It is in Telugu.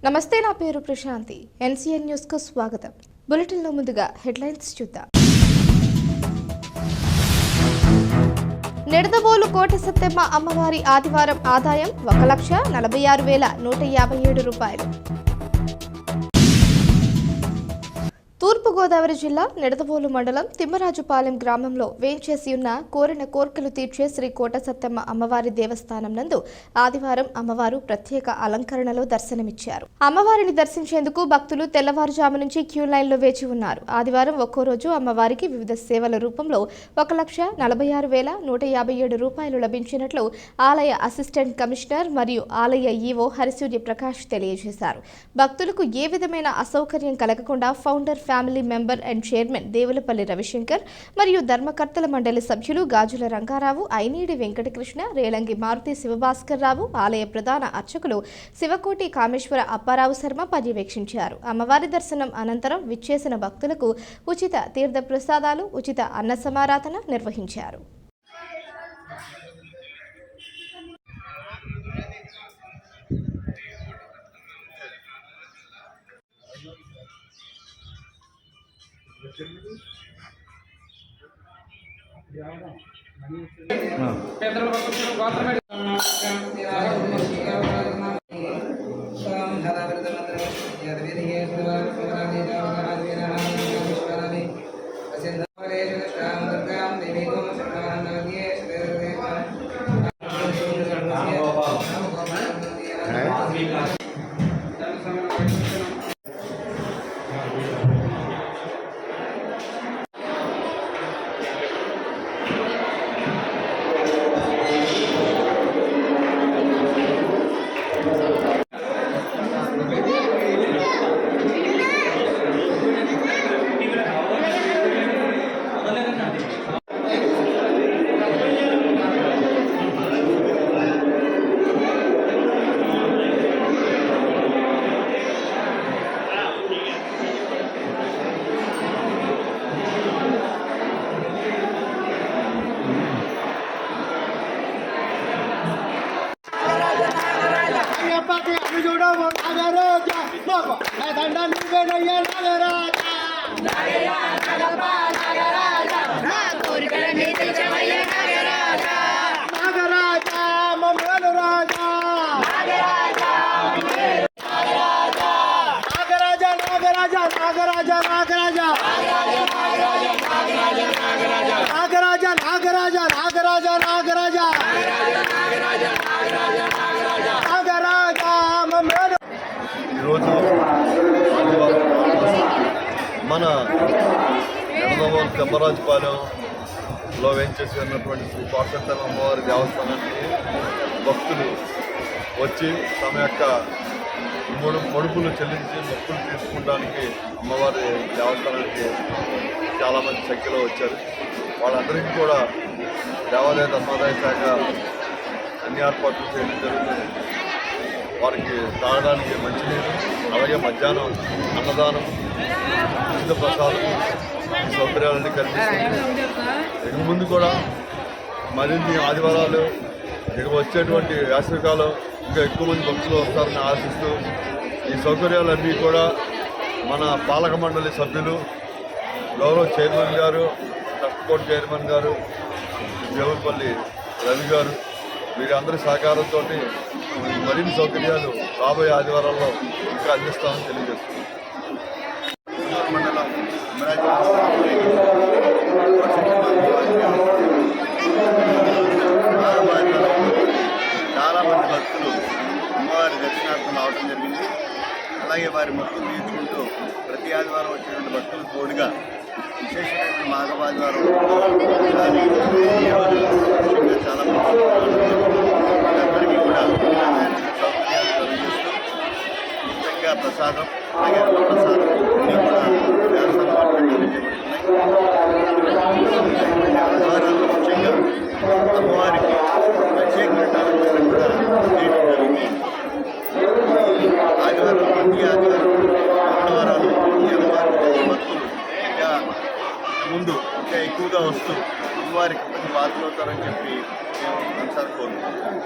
నమస్తే, నా పేరు ప్రశాంతి. ఎన్సీఎన్ న్యూస్ కు స్వాగతం. బులెటిన్ లో ముందుగా హెడ్లైన్స్ చూద్దాం. నిడదవోలు కోట సత్తెమ్మ అమ్మవారి ఆదివారం ఆదాయం 1,46,157 రూపాయలు. తూర్పుగోదావరి జిల్లా నిడదవోలు మండలం తిమ్మరాజుపాలెం గ్రామంలో వేంచేసి ఉన్న కోరిన కోర్కెలు తీర్చే శ్రీ కోట సత్తెమ్మ అమ్మవారి దేవస్థానం నందు ఆదివారం అమ్మవారు ప్రత్యేక అలంకరణలో దర్శనమిచ్చారు. అమ్మవారిని దర్శించేందుకు భక్తులు తెల్లవారుజాము నుంచి క్యూ లైన్లో వేచి ఉన్నారు. ఆదివారం ఒక్కో రోజు అమ్మవారికి వివిధ సేవల రూపంలో 1,46,157 రూపాయలు లభించినట్లు ఆలయ అసిస్టెంట్ కమిషనర్ మరియు ఆలయ ఈవో హరిసూర్య ప్రకాష్ తెలియజేశారు. భక్తులకు ఏ విధమైన అసౌకర్యం కలగకుండా founder family member and chairman Devulapalli Ravishankar మరియు ధర్మకర్తల మండలి సభ్యులు గాజుల రంగారావు, ఐనీడి వెంకటకృష్ణ, రేలంగి మారుతి శివభాస్కర్ రావు, ఆలయ ప్రధాన అర్చకులు శివకోటి కామేశ్వర అప్పారావు శర్మ పర్యవేక్షించారు. అమ్మవారి దర్శనం అనంతరం విచ్చేసిన భక్తులకు ఉచిత తీర్థ ప్రసాదాలు, ఉచిత అన్న సమారాధన నిర్వహించారు. ఈరోజు ఆదివారం మన నిడదవోలు తిమ్మరాజుపాలెంలో వేంచేసి ఉన్నటువంటి శ్రీ కోట సత్తెమ్మ అమ్మవారి దేవస్థానానికి భక్తులు వచ్చి తమ యొక్క ముడుపులు చెల్లించి మొక్కులు తీసుకోవడానికి అమ్మవారి దేవస్థానానికి చాలామంది సంఖ్యలో వచ్చారు. వాళ్ళందరికీ కూడా దేవాలయ ధర్మాదాయ శాఖ అన్ని ఏర్పాట్లు చేయడం జరుగుతుంది. వారికి తాగడానికి మంచినీరు, అలాగే మధ్యాహ్నం అన్నదానం, ఉచిత ప్రసాదం, ఈ సౌకర్యాలన్నీ కల్పిస్తుంది. ఇక ముందు కూడా మరిన్ని ఆదివారాలు ఇక వచ్చేటువంటి వేసవికాలం ఇంకా ఎక్కువ మంది భక్తులు వస్తారని ఆశిస్తూ ఈ సౌకర్యాలన్నీ కూడా మన పాలక మండలి సభ్యులు, గౌరవ చైర్మన్ గారు, ట్రస్ట్ బోర్డు చైర్మన్ గారు, దేవులపల్లి రవి గారు, వీరందరి సహకారంతో మరిన్ని సౌకర్యాలు రాబోయే ఆదివారాల్లో ఇంకా అందిస్తామని తెలియజేస్తున్నాం. మండలం చాలామంది భక్తులు అమ్మవారి దర్శనార్థం రావడం జరిగింది. అలాగే వారి మొక్కులు తీర్చుకుంటూ ప్రతి ఆదివారం వచ్చేటువంటి భక్తులు తోడుగా విశేషమైన మాఘవ ఆదివారం ఈరోజు చాలా అందరికీ కూడా సౌకర్యాలు కలిగిస్తూ ముఖ్యంగా ప్రసాదం, అలాగే ప్రసాదం అన్నీ కూడా దేవస్థానం ఆదివారాల్లో ముఖ్యంగా అమ్మవారికి ప్రత్యేకమైన అలంకారం కూడా చేయడం జరిగింది. ఆదివారం ప్రతి ఆదివారం మంగళవారాలు ఈ అమ్మవారి భక్తులు ఇంకా ముందు ఇంకా ఎక్కువగా వస్తూ అమ్మవారికి పాత్రలు అవుతారని చెప్పి మేము మనసారి కోరుకుంటున్నాం.